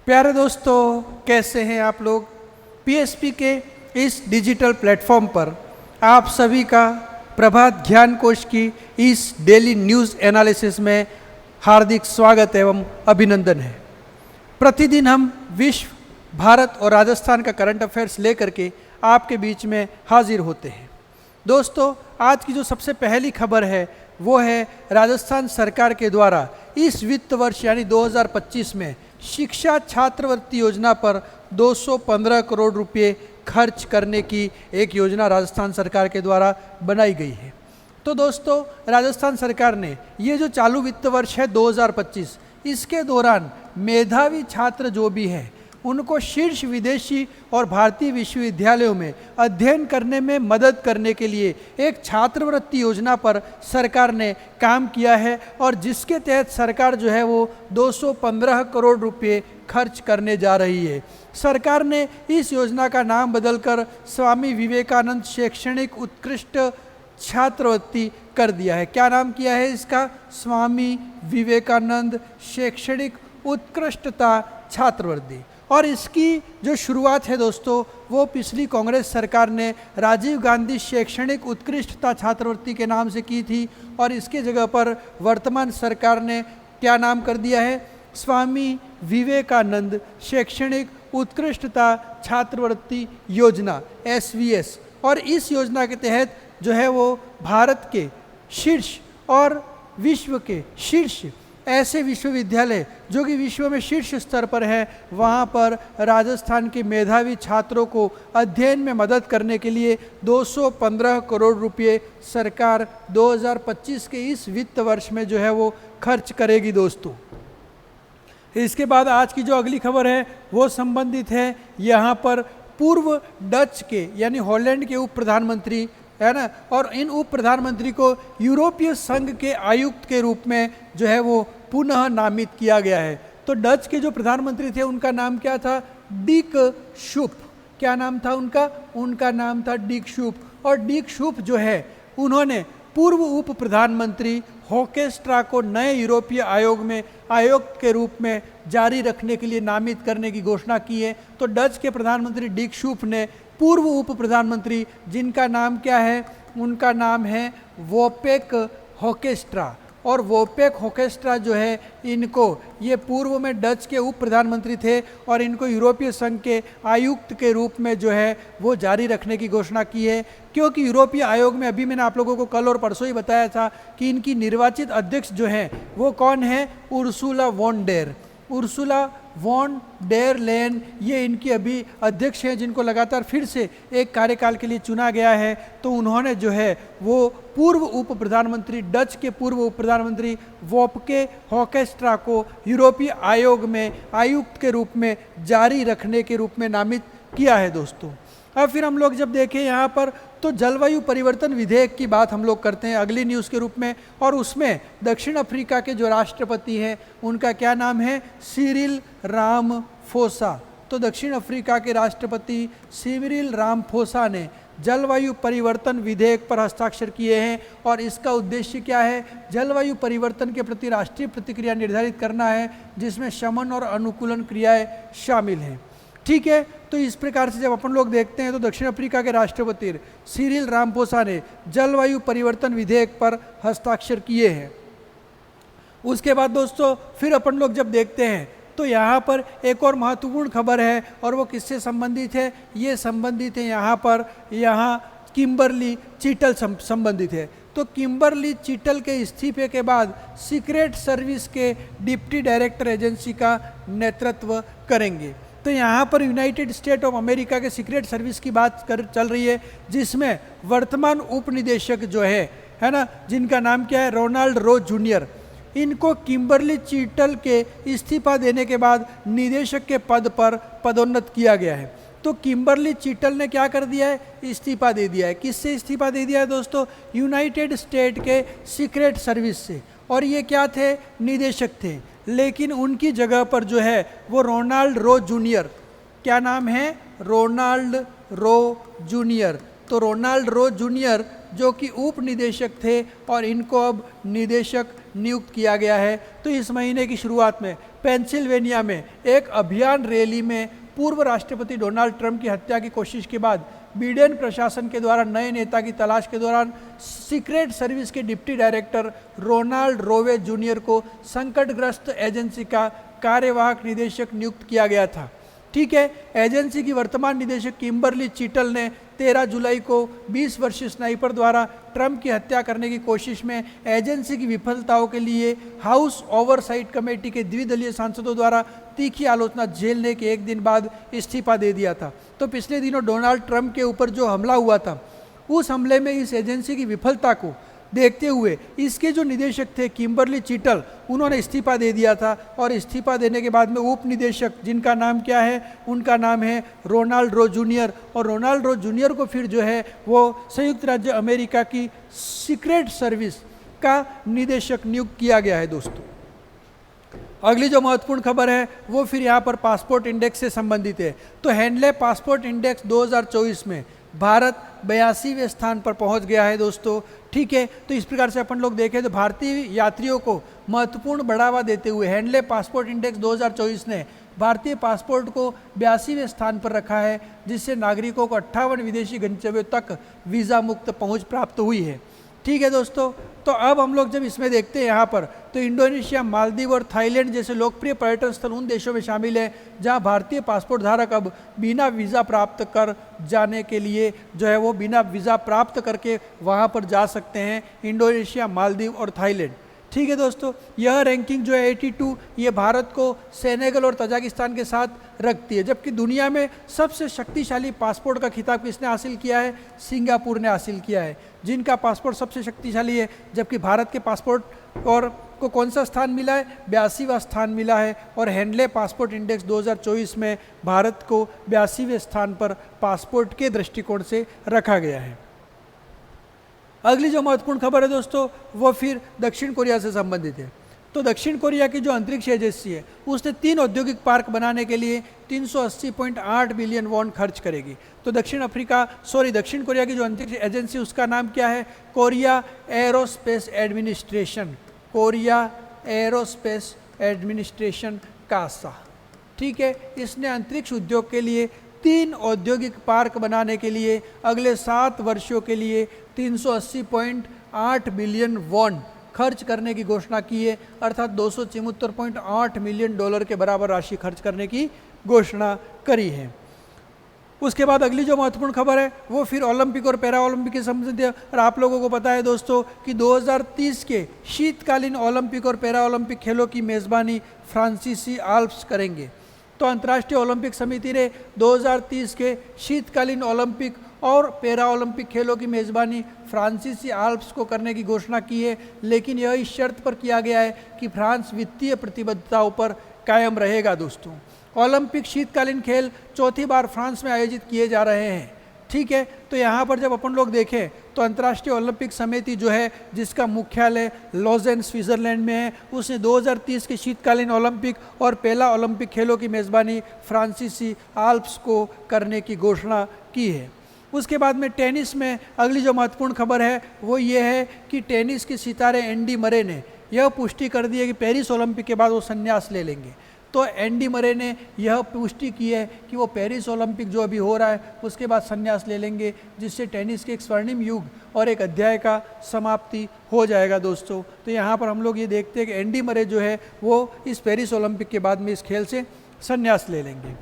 प्यारे दोस्तों, कैसे हैं आप लोग। पीएसपी के इस डिजिटल प्लेटफॉर्म पर आप सभी का प्रभात ज्ञान कोश की इस डेली न्यूज़ एनालिसिस में हार्दिक स्वागत एवं अभिनंदन है। प्रतिदिन हम विश्व, भारत और राजस्थान का करंट अफेयर्स लेकर के आपके बीच में हाजिर होते हैं। दोस्तों, आज की जो सबसे पहली खबर है वो है राजस्थान सरकार के द्वारा इस वित्त वर्ष यानी 2025 में शिक्षा छात्रवृत्ति योजना पर 215 करोड़ रुपए खर्च करने की एक योजना राजस्थान सरकार के द्वारा बनाई गई है। तो दोस्तों, राजस्थान सरकार ने ये जो चालू वित्त वर्ष है 2025, इसके दौरान मेधावी छात्र जो भी हैं उनको शीर्ष विदेशी और भारतीय विश्वविद्यालयों में अध्ययन करने में मदद करने के लिए एक छात्रवृत्ति योजना पर सरकार ने काम किया है और जिसके तहत सरकार जो है वो 215 करोड़ रुपए खर्च करने जा रही है। सरकार ने इस योजना का नाम बदलकर स्वामी विवेकानंद शैक्षणिक उत्कृष्ट छात्रवृत्ति कर दिया है। क्या नाम किया है इसका? स्वामी विवेकानंद शैक्षणिक उत्कृष्टता छात्रवृत्ति। और इसकी जो शुरुआत है दोस्तों, वो पिछली कांग्रेस सरकार ने राजीव गांधी शैक्षणिक उत्कृष्टता छात्रवृत्ति के नाम से की थी और इसके जगह पर वर्तमान सरकार ने क्या नाम कर दिया है? स्वामी विवेकानंद शैक्षणिक उत्कृष्टता छात्रवृत्ति योजना, SVS। और इस योजना के तहत जो है वो भारत के शीर्ष और विश्व के शीर्ष ऐसे विश्वविद्यालय जो कि विश्व में शीर्ष स्तर पर है, वहाँ पर राजस्थान के मेधावी छात्रों को अध्ययन में मदद करने के लिए 215 करोड़ रुपए सरकार 2025 के इस वित्त वर्ष में जो है वो खर्च करेगी दोस्तों। इसके बाद आज की जो अगली खबर है वो संबंधित है यहाँ पर पूर्व डच के यानी हॉलैंड के उप प्रधानमंत्री है ना, और इन उप प्रधानमंत्री को यूरोपीय संघ के आयुक्त के रूप में जो है वो पुनः नामित किया गया है। तो डच के जो प्रधानमंत्री थे उनका नाम क्या था? Dick soup. क्या नाम था उनका? उनका नाम था डिक शूप। और डिक शूप जो है उन्होंने पूर्व उप प्रधानमंत्री होकेस्ट्रा को नए यूरोपीय आयोग में आयुक्त के रूप में जारी रखने के लिए नामित करने की घोषणा की है। तो डच के प्रधानमंत्री डिक शूप ने पूर्व उप प्रधानमंत्री जिनका नाम क्या है? उनका नाम है वोपेक होकेस्ट्रा। और वोपेक होकेस्ट्रा जो है इनको, ये पूर्व में डच के उप प्रधानमंत्री थे और इनको यूरोपीय संघ के आयुक्त के रूप में जो है वो जारी रखने की घोषणा की है। क्योंकि यूरोपीय आयोग में अभी मैंने आप लोगों को कल और परसों ही बताया था कि इनकी निर्वाचित अध्यक्ष जो हैं वो कौन है? Ursula von der. Ursula von der Leyen ये इनकी अभी अध्यक्ष हैं जिनको लगातार फिर से एक कार्यकाल के लिए चुना गया है। तो उन्होंने जो है वो पूर्व उप प्रधानमंत्री, डच के पूर्व उप प्रधानमंत्री वोपके होकेस्ट्रा को यूरोपीय आयोग में आयुक्त के रूप में जारी रखने के रूप में नामित किया है दोस्तों। अब फिर हम लोग जब देखें यहाँ पर तो जलवायु परिवर्तन विधेयक की बात हम लोग करते हैं अगली न्यूज़ के रूप में, और उसमें दक्षिण अफ्रीका के जो राष्ट्रपति हैं उनका क्या नाम है? Cyril Ramaphosa. तो दक्षिण अफ्रीका के राष्ट्रपति सिरिल रामफोसा ने जलवायु परिवर्तन विधेयक पर हस्ताक्षर किए हैं और इसका उद्देश्य क्या है? जलवायु परिवर्तन के प्रति राष्ट्रीय प्रतिक्रिया निर्धारित करना है जिसमें शमन और अनुकूलन क्रियाएं शामिल हैं। ठीक है, तो इस प्रकार से जब अपन लोग देखते हैं तो दक्षिण अफ्रीका के राष्ट्रपति सिरिल रामफोसा ने जलवायु परिवर्तन विधेयक पर हस्ताक्षर किए हैं। उसके बाद दोस्तों फिर अपन लोग जब देखते हैं तो यहाँ पर एक और महत्वपूर्ण खबर है और वो किससे संबंधित है? ये संबंधित है यहाँ किम्बरली चिटल संबंधित है। तो किम्बरली चिटल के इस्तीफे के बाद सीक्रेट सर्विस के डिप्टी डायरेक्टर एजेंसी का नेतृत्व करेंगे। तो यहाँ पर यूनाइटेड स्टेट ऑफ अमेरिका के सीक्रेट सर्विस की बात चल रही है जिसमें वर्तमान उप निदेशक जो है ना, जिनका नाम क्या है? रोनाल्ड रो जूनियर। इनको किम्बरली चिटल के इस्तीफा देने के बाद निदेशक के पद पर पदोन्नत किया गया है। तो किम्बरली चिटल ने क्या कर दिया है? इस्तीफा दे दिया है। किससे इस्तीफा दे दिया है दोस्तों? यूनाइटेड स्टेट के सीक्रेट सर्विस से। और ये क्या थे? निदेशक थे। लेकिन उनकी जगह पर जो है वो रोनाल्ड रो जूनियर, क्या नाम है? रोनाल्ड रो जूनियर। तो रोनाल्ड रो जूनियर जो कि उप निदेशक थे और इनको अब निदेशक नियुक्त किया गया है। तो इस महीने की शुरुआत में पेंसिल्वेनिया में एक अभियान रैली में पूर्व राष्ट्रपति डोनाल्ड ट्रंप की हत्या की कोशिश के बाद बिडेन प्रशासन के द्वारा नए नेता की तलाश के दौरान सीक्रेट सर्विस के डिप्टी डायरेक्टर रोनाल्ड रोवे जूनियर को संकटग्रस्त एजेंसी का कार्यवाहक निदेशक नियुक्त किया गया था। ठीक है, एजेंसी की वर्तमान निदेशक किम्बरली चिटल ने 13 जुलाई को 20 वर्षीय स्नाइपर द्वारा ट्रंप की हत्या करने की कोशिश में एजेंसी की विफलताओं के लिए हाउस ओवरसाइट कमेटी के द्विदलीय सांसदों द्वारा तीखी आलोचना झेलने के एक दिन बाद इस्तीफा दे दिया था। तो पिछले दिनों डोनाल्ड ट्रंप के ऊपर जो हमला हुआ था, उस हमले में इस एजेंसी की विफलता को देखते हुए इसके जो निदेशक थे किम्बरली चिटल, उन्होंने इस्तीफा दे दिया था। और इस्तीफा देने के बाद में उप निदेशक, जिनका नाम क्या है, उनका नाम है रोनाल्ड रो जूनियर। और रोनाल्ड रो जूनियर को फिर जो है वो संयुक्त राज्य अमेरिका की सीक्रेट सर्विस का निदेशक नियुक्त किया गया है। दोस्तों, अगली जो महत्वपूर्ण खबर है वो फिर यहाँ पर पासपोर्ट इंडेक्स से संबंधित है। तो हैंडले पासपोर्ट इंडेक्स 2024 में भारत 82वें स्थान पर पहुंच गया है। दोस्तों, ठीक है, तो इस प्रकार से अपन लोग देखें तो भारतीय यात्रियों को महत्वपूर्ण बढ़ावा देते हुए हैंडले पासपोर्ट इंडेक्स 2024 ने भारतीय पासपोर्ट को 82वें स्थान पर रखा है, जिससे नागरिकों को 58 विदेशी गंतव्यों तक वीज़ा मुक्त पहुंच प्राप्त हुई है। ठीक है दोस्तों, तो अब हम लोग जब इसमें देखते हैं यहाँ पर, तो इंडोनेशिया, मालदीव और थाईलैंड जैसे लोकप्रिय पर्यटन स्थल उन देशों में शामिल है जहाँ भारतीय पासपोर्ट धारक अब बिना वीज़ा प्राप्त कर जाने के लिए जो है वो बिना वीज़ा प्राप्त करके वहाँ पर जा सकते हैं, इंडोनेशिया, मालदीव और थाईलैंड। ठीक है दोस्तों, यह रैंकिंग जो है 82, ये भारत को सेनेगल और तजाकिस्तान के साथ रखती है। जबकि दुनिया में सबसे शक्तिशाली पासपोर्ट का खिताब किसने हासिल किया है? सिंगापुर ने हासिल किया है, जिनका पासपोर्ट सबसे शक्तिशाली है। जबकि भारत के पासपोर्ट और को कौन सा स्थान मिला है? 82वां स्थान मिला है। और हैंडले पासपोर्ट इंडेक्स 2024 में भारत को 82वें स्थान पर पासपोर्ट के दृष्टिकोण से रखा गया है। अगली जो महत्वपूर्ण खबर है दोस्तों, वो फिर दक्षिण कोरिया से संबंधित है। तो दक्षिण कोरिया की जो अंतरिक्ष एजेंसी है, उसने 3 औद्योगिक पार्क बनाने के लिए 380.8 बिलियन वॉन खर्च करेगी। तो दक्षिण कोरिया की जो अंतरिक्ष एजेंसी, उसका नाम क्या है? Korea Aerospace Administration, Korea Aerospace Administration KASA. ठीक है, इसने अंतरिक्ष उद्योग के लिए 3 औद्योगिक पार्क बनाने के लिए अगले 7 वर्षों के लिए 380.8 बिलियन वॉन खर्च करने की घोषणा की है, अर्थात $274.8 मिलियन के बराबर राशि खर्च करने की घोषणा करी है। उसके बाद अगली जो महत्वपूर्ण खबर है वो फिर ओलंपिक और पैरा ओलंपिक के संबंधित है। और आप लोगों को पता है दोस्तों कि 2030 के शीतकालीन ओलंपिक और पैरा ओलंपिक खेलों की मेज़बानी फ्रांसीसी आल्प्स करेंगे। तो अंतर्राष्ट्रीय ओलंपिक समिति ने 2030 के शीतकालीन ओलंपिक और पैरा ओलंपिक खेलों की मेज़बानी फ्रांसीसी आल्प्स को करने की घोषणा की है, लेकिन यह इस शर्त पर किया गया है कि फ्रांस वित्तीय प्रतिबद्धताओं पर कायम रहेगा। दोस्तों, ओलंपिक शीतकालीन खेल चौथी बार फ्रांस में आयोजित किए जा रहे हैं। ठीक है, तो यहाँ पर जब अपन लोग देखें तो अंतर्राष्ट्रीय ओलंपिक समिति जो है, जिसका मुख्यालय लॉजेन स्विट्जरलैंड में है, उसने 2030 के शीतकालीन ओलंपिक और पहला ओलंपिक खेलों की मेज़बानी फ्रांसीसी आल्प्स को करने की घोषणा की है। उसके बाद में टेनिस में अगली जो महत्वपूर्ण खबर है वो ये है कि टेनिस के सितारे एंडी मरे ने यह पुष्टि कर दी है कि पेरिस ओलंपिक के बाद वो संन्यास ले लेंगे। तो एंडी मरे ने यह पुष्टि की है कि वो पेरिस ओलंपिक जो अभी हो रहा है उसके बाद संन्यास ले लेंगे, जिससे टेनिस के एक स्वर्णिम युग और एक अध्याय का समाप्ति हो जाएगा। दोस्तों, तो यहाँ पर हम लोग ये देखते हैं कि एंडी मरे जो है वो इस पेरिस ओलंपिक के बाद में इस खेल से संन्यास ले लेंगे।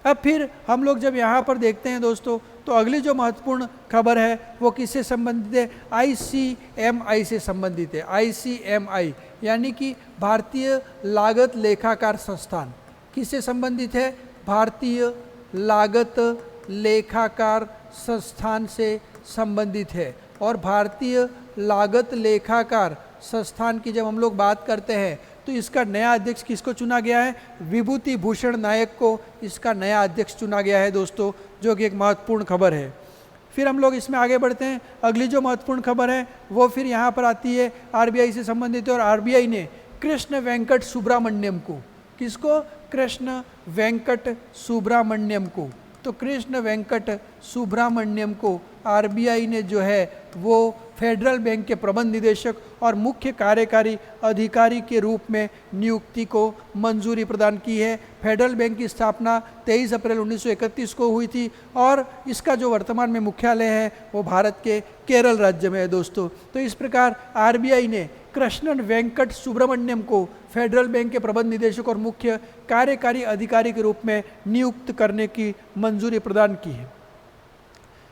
अब फिर हम लोग जब यहाँ पर देखते हैं दोस्तों, तो अगली जो महत्वपूर्ण खबर है वो किससे संबंधित है? ICMI से संबंधित है। ICMI यानी कि भारतीय लागत लेखाकार संस्थान। किससे संबंधित है? भारतीय लागत लेखाकार संस्थान से संबंधित है। और भारतीय लागत लेखाकार संस्थान की जब हम लोग बात करते हैं तो इसका नया अध्यक्ष किसको चुना गया है? विभूति भूषण नायक को इसका नया अध्यक्ष चुना गया है दोस्तों, जो कि एक महत्वपूर्ण खबर है। फिर हम लोग इसमें आगे बढ़ते हैं। अगली जो महत्वपूर्ण खबर है वो फिर यहाँ पर आती है RBI से संबंधित है। और RBI ने कृष्ण वेंकट सुब्रमण्यम को, किसको? कृष्ण वेंकट सुब्रमण्यम को तो कृष्ण वेंकट सुब्रमण्यम को आरबीआई ने जो है वो फेडरल बैंक के प्रबंध निदेशक और मुख्य कार्यकारी अधिकारी के रूप में नियुक्ति को मंजूरी प्रदान की है। फेडरल बैंक की स्थापना 23 अप्रैल 1931 को हुई थी और इसका जो वर्तमान में मुख्यालय है वो भारत के केरल राज्य में है दोस्तों। तो इस प्रकार आरबीआई ने कृष्णन वेंकट सुब्रमण्यम को फेडरल बैंक के प्रबंध निदेशक और मुख्य कार्यकारी अधिकारी के रूप में नियुक्त करने की मंजूरी प्रदान की है।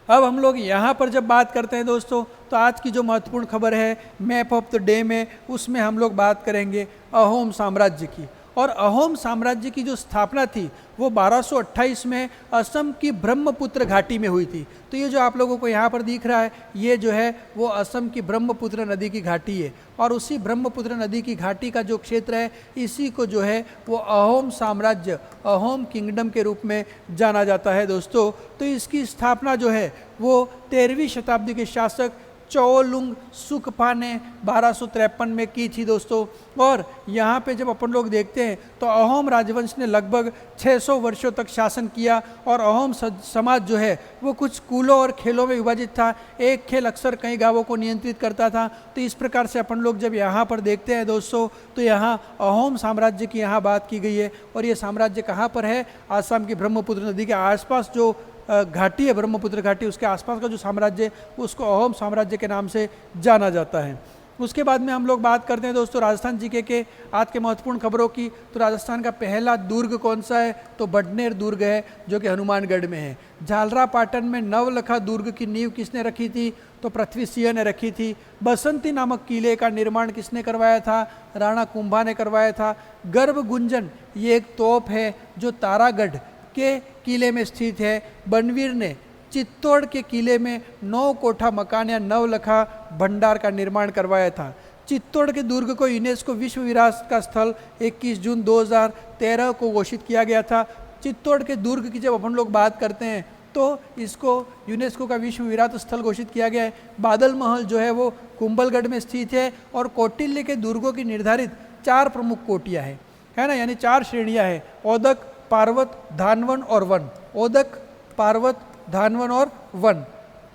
अब हम लोग यहाँ पर जब बात करते हैं दोस्तों, तो आज की जो महत्वपूर्ण खबर है मैप ऑफ द डे में, उसमें हम लोग बात करेंगे अहोम साम्राज्य की। और अहोम साम्राज्य की जो स्थापना थी वो 1228 में असम की ब्रह्मपुत्र घाटी में हुई थी। तो ये जो आप लोगों को यहाँ पर दिख रहा है ये जो है वो असम की ब्रह्मपुत्र नदी की घाटी है और उसी ब्रह्मपुत्र नदी की घाटी का जो क्षेत्र है इसी को जो है वो अहोम साम्राज्य, अहोम किंगडम के रूप में जाना जाता है दोस्तों। तो इसकी स्थापना जो है वो 13वीं शताब्दी के शासक चौलुंग सुकपा ने 1253 में की थी दोस्तों। और यहाँ पे जब अपन लोग देखते हैं तो अहोम राजवंश ने लगभग 600 वर्षों तक शासन किया और अहोम समाज जो है वो कुछ कुलों और खेलों में विभाजित था। एक खेल अक्सर कई गांवों को नियंत्रित करता था। तो इस प्रकार से अपन लोग जब यहाँ पर देखते हैं दोस्तों तो यहाँ अहोम साम्राज्य की यहाँ बात की गई है। और ये साम्राज्य कहाँ पर है? आसाम की ब्रह्मपुत्र नदी के आसपास जो घाटी है, ब्रह्मपुत्र घाटी, उसके आसपास का जो साम्राज्य है उसको अहोम साम्राज्य के नाम से जाना जाता है। उसके बाद में हम लोग बात करते हैं दोस्तों राजस्थान जीके के आज के महत्वपूर्ण खबरों की। तो राजस्थान का पहला दुर्ग कौन सा है? तो बडनेर दुर्ग है जो कि हनुमानगढ़ में है। झालरापाटन में नवलखा दुर्ग की नींव किसने रखी थी? तो पृथ्वी सिंह ने रखी थी। बसंती नामक किले का निर्माण किसने करवाया था? राणा कुंभा ने करवाया था। गर्भ गुंजन ये एक तोप है जो तारागढ़ के किले में स्थित है। बनवीर ने चित्तौड़ के किले में 9 कोठा मकान या नवलखा भंडार का निर्माण करवाया था। चित्तौड़ के दुर्ग को यूनेस्को विश्व विरासत का स्थल 21 जून 2013 को घोषित किया गया था। चित्तौड़ के दुर्ग की जब अपन लोग बात करते हैं तो इसको यूनेस्को का विश्व विरासत स्थल घोषित किया गया है। बादल महल जो है वो कुंभलगढ़ में स्थित है और कौटिल्य के दुर्गों की निर्धारित 4 प्रमुख कोटियाँ है ना, यानी 4 श्रेणियाँ हैं: ओदक, पार्वत, धानवन और वन। ओदक, पार्वत, धानवन और वन,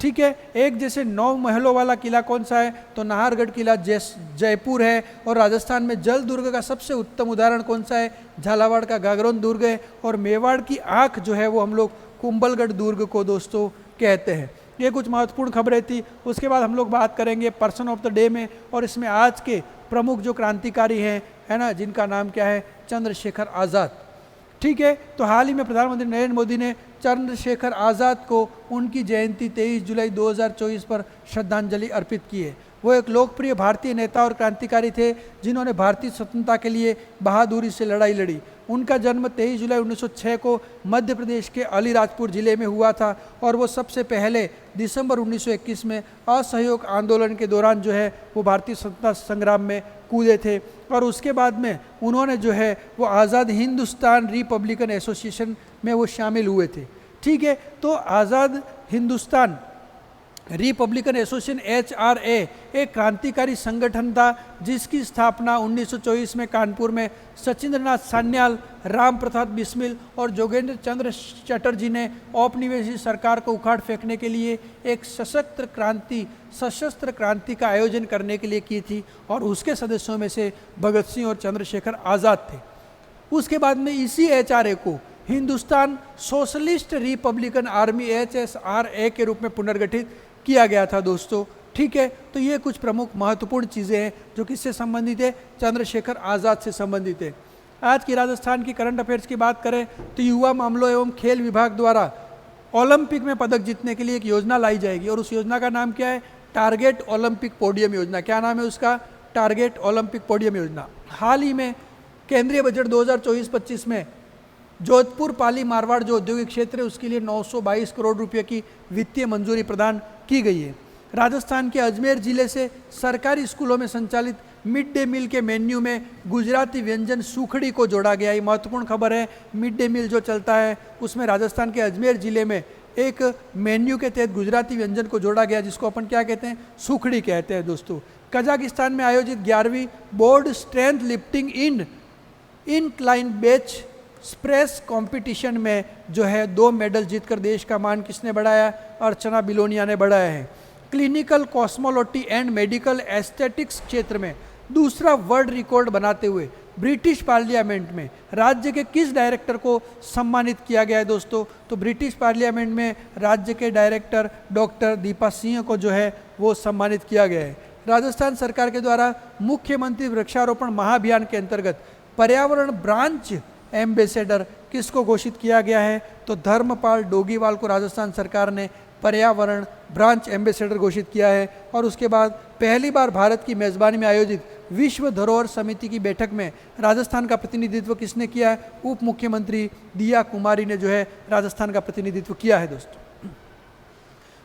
ठीक है। एक जैसे 9 महलों वाला किला कौन सा है? तो नाहरगढ़ किला जयपुर है। और राजस्थान में जल दुर्ग का सबसे उत्तम उदाहरण कौन सा है? झालावाड़ का गागरोन दुर्ग है। और मेवाड़ की आँख जो है वो हम लोग कुंभलगढ़ दुर्ग को दोस्तों कहते हैं। ये कुछ महत्वपूर्ण खबरें थी। उसके बाद हम लोग बात करेंगे पर्सन ऑफ द डे में, और इसमें आज के प्रमुख जो क्रांतिकारी हैं है ना, जिनका नाम क्या है? चंद्रशेखर आज़ाद, ठीक है। तो हाल ही में प्रधानमंत्री नरेंद्र मोदी ने चंद्रशेखर आज़ाद को उनकी जयंती 23 जुलाई 2024 पर श्रद्धांजलि अर्पित की है। वो एक लोकप्रिय भारतीय नेता और क्रांतिकारी थे जिन्होंने भारतीय स्वतंत्रता के लिए बहादुरी से लड़ाई लड़ी। उनका जन्म 23 जुलाई 1906 को मध्य प्रदेश के अलीराजपुर जिले में हुआ था और वो सबसे पहले दिसंबर 1921 में असहयोग आंदोलन के दौरान जो है वो भारतीय स्वतंत्रता संग्राम में कूदे थे। और उसके बाद में उन्होंने जो है वो आज़ाद हिंदुस्तान रिपब्लिकन एसोसिएशन में वो शामिल हुए थे, ठीक है। तो आज़ाद हिंदुस्तान रिपब्लिकन एसोसिएशन HRA एक क्रांतिकारी संगठन था जिसकी स्थापना 1924 में कानपुर में सचिंद्रनाथ सान्याल, राम प्रसाद बिस्मिल और जोगेंद्र चंद्र चटर्जी ने औपनिवेशिक सरकार को उखाड़ फेंकने के लिए एक सशस्त्र क्रांति का आयोजन करने के लिए की थी। और उसके सदस्यों में से भगत सिंह और चंद्रशेखर आज़ाद थे। उसके बाद में इसी HRA को Hindustan socialist Republican army HSRA के रूप में पुनर्गठित किया गया था दोस्तों, ठीक है। तो ये कुछ प्रमुख महत्वपूर्ण चीज़ें हैं जो किससे संबंधित है? चंद्रशेखर आज़ाद से संबंधित है। आज की राजस्थान की करंट अफेयर्स की बात करें तो युवा मामलों एवं खेल विभाग द्वारा ओलंपिक में पदक जीतने के लिए एक योजना लाई जाएगी और उस योजना का नाम क्या है? टारगेट ओलंपिक पोडियम योजना। क्या नाम है उसका? टारगेट ओलंपिक पोडियम योजना। हाल ही में केंद्रीय बजट 2024-25 में जोधपुर, पाली, मारवाड़ जो औद्योगिक क्षेत्र है उसके लिए 922 करोड़ रुपए की वित्तीय मंजूरी प्रदान की गई है। राजस्थान के अजमेर जिले से सरकारी स्कूलों में संचालित मिड डे मील के मेन्यू में गुजराती व्यंजन सूखड़ी को जोड़ा गया। ये महत्वपूर्ण खबर है। मिड डे मील जो चलता है उसमें राजस्थान के अजमेर जिले में एक मेन्यू के तहत गुजराती व्यंजन को जोड़ा गया जिसको अपन क्या कहते हैं? सूखड़ी कहते हैं दोस्तों। कजाकिस्तान में आयोजित 11वीं board strength lifting in incline bench स्प्रेस competition में जो है 2 मेडल जीतकर देश का मान किसने बढ़ाया? अर्चना बिलोनिया ने बढ़ाया है। Clinical cosmology and medical aesthetics क्षेत्र में दूसरा वर्ल्ड रिकॉर्ड बनाते हुए ब्रिटिश पार्लियामेंट में राज्य के किस डायरेक्टर को सम्मानित किया गया है दोस्तों? तो ब्रिटिश पार्लियामेंट में राज्य के डायरेक्टर डॉक्टर दीपा सिंह को जो है वो सम्मानित किया गया है। राजस्थान सरकार के द्वारा मुख्यमंत्री वृक्षारोपण महाअभियान के अंतर्गत पर्यावरण ब्रांच एम्बेसडर किसको घोषित किया गया है? तो धर्मपाल डोगीवाल को राजस्थान सरकार ने पर्यावरण ब्रांच एम्बेसडर घोषित किया है। और उसके बाद पहली बार भारत की मेज़बानी में आयोजित विश्व धरोहर समिति की बैठक में राजस्थान का प्रतिनिधित्व किसने किया है? उप मुख्यमंत्री दिया कुमारी ने जो है राजस्थान का प्रतिनिधित्व किया है दोस्तों।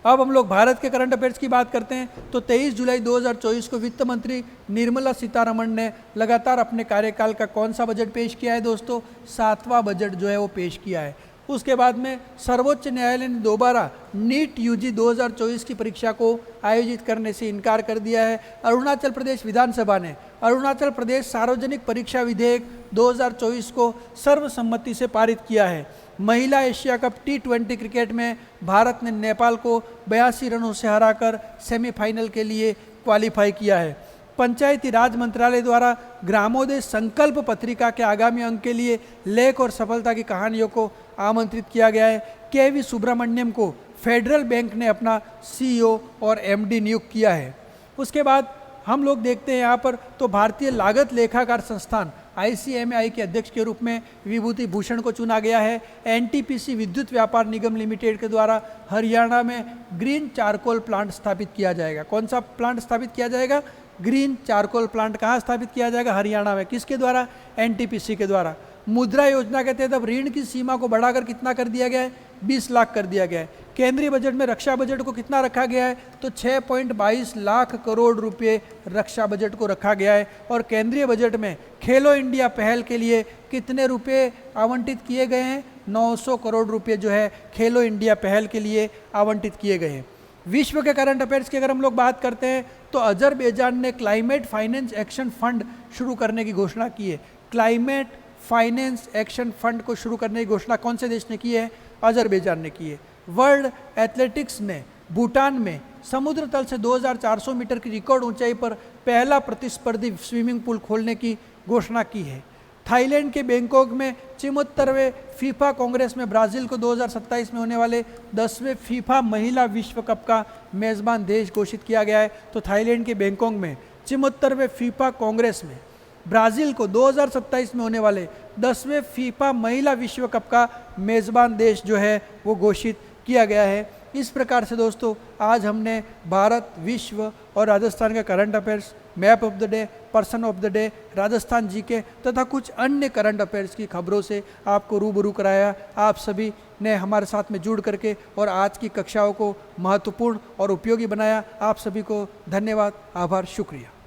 अब हम लोग भारत के करंट अफेयर्स की बात करते हैं तो 23 जुलाई 2024 को वित्त मंत्री निर्मला सीतारमण ने लगातार अपने कार्यकाल का कौन सा बजट पेश किया है दोस्तों? 7वां बजट जो है वो पेश किया है। उसके बाद में सर्वोच्च न्यायालय ने दोबारा नीट यूजी 2024 की परीक्षा को आयोजित करने से इनकार कर दिया है। अरुणाचल प्रदेश विधानसभा ने अरुणाचल प्रदेश सार्वजनिक परीक्षा विधेयक 2024 को सर्वसम्मति से पारित किया है। महिला एशिया कप T20 क्रिकेट में भारत ने नेपाल को 82 रनों से हराकर सेमीफाइनल के लिए क्वालिफाई किया है। पंचायती राज मंत्रालय द्वारा ग्रामोदय संकल्प पत्रिका के आगामी अंक के लिए लेख और सफलता की कहानियों को आमंत्रित किया गया है। KV सुब्रमण्यम को फेडरल बैंक ने अपना CEO और MD नियुक्त किया है। उसके बाद हम लोग देखते हैं यहाँ पर तो भारतीय लागत लेखाकार संस्थान ICMI के अध्यक्ष के रूप में विभूति भूषण को चुना गया है। NTPC विद्युत व्यापार निगम लिमिटेड के द्वारा हरियाणा में ग्रीन चारकोल प्लांट स्थापित किया जाएगा। कौन सा प्लांट स्थापित किया जाएगा? ग्रीन चारकोल प्लांट कहाँ स्थापित किया जाएगा? हरियाणा में। किसके द्वारा? NTPC के द्वारा। मुद्रा योजना के तहत अब ऋण की सीमा को बढ़ाकर कितना कर दिया गया है? 20 लाख कर दिया गया है। केंद्रीय बजट में रक्षा बजट को कितना रखा गया है? तो 6.22 लाख करोड़ रुपए रक्षा बजट को रखा गया है। और केंद्रीय बजट में खेलो इंडिया पहल के लिए कितने रुपए आवंटित किए गए हैं? 900 करोड़ रुपए जो है खेलो इंडिया पहल के लिए आवंटित किए गए हैं। विश्व के करंट अफेयर्स की अगर हम लोग बात करते हैं तो अजरबैजान ने क्लाइमेट फाइनेंस एक्शन फंड शुरू करने की घोषणा की है। क्लाइमेट फाइनेंस एक्शन फंड को शुरू करने की घोषणा कौन से देश ने की है? अजरबैजान ने की है। वर्ल्ड एथलेटिक्स ने भूटान में समुद्र तल से 2400 मीटर की रिकॉर्ड ऊंचाई पर पहला प्रतिस्पर्धी स्विमिंग पूल खोलने की घोषणा की है। थाईलैंड के बैंकॉक में 74वें फीफा कांग्रेस में ब्राज़ील को 2027 में होने वाले 10वें फीफा महिला विश्व कप का मेज़बान देश घोषित किया गया है। तो थाईलैंड के बैंकॉक में 74वें फीफा कांग्रेस में ब्राज़ील को 2027 में होने वाले 10वें फीफा महिला विश्व कप का मेज़बान देश जो है वो घोषित किया गया है। इस प्रकार से दोस्तों आज हमने भारत, विश्व और राजस्थान का current affairs, map of the day, person of the day, Rajasthan GK तथा कुछ अन्य करंट अफेयर्स की खबरों से आपको रूबरू कराया। आप सभी ने हमारे साथ में जुड़ करके और आज की कक्षाओं को महत्वपूर्ण और उपयोगी बनाया। आप सभी को धन्यवाद, आभार, शुक्रिया।